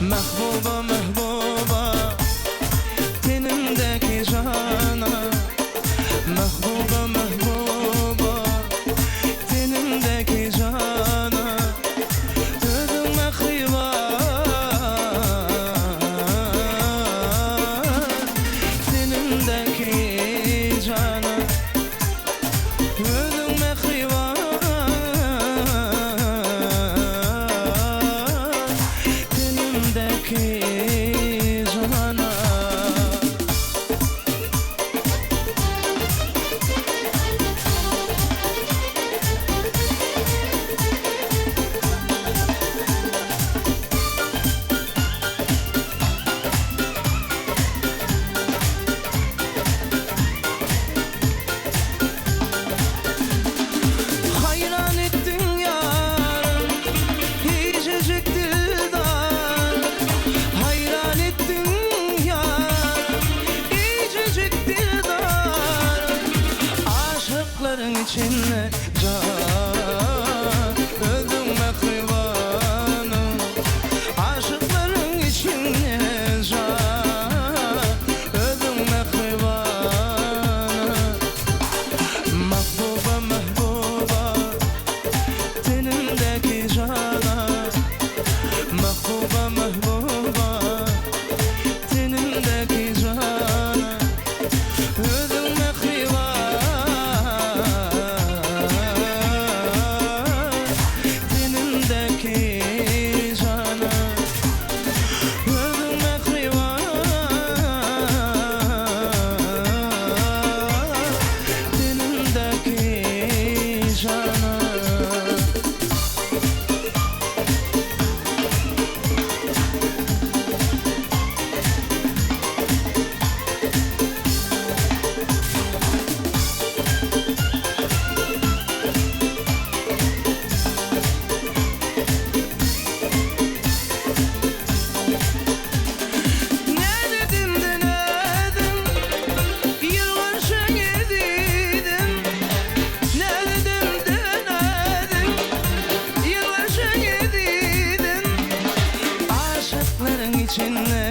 Mehbuba mehbuba tenimdeki cana, mehbuba mehbuba tenimdeki cana, özüme kıyvan tenimdeki cana, özüme kıyvan tenimdeki cana. Hayran ettin yarım hicecik dildar, hayran ettin yarım hicecik dildar, aşıkların içinde can, özüme kıyvanım, aşıkların içinde can, özüme kıyvanım. Mahbuba mehbuba tenimdeki cana, mahbuba mehbuba tenimdeki cana, özüme kıyvan tenimdeki cana, özüme kıyvan tenimdeki cana. Ne dedim de ne dedim, yıllarca gidiydim. Ne dedim de ne dedim, yıllarca gidiydim. Aşıkların içinde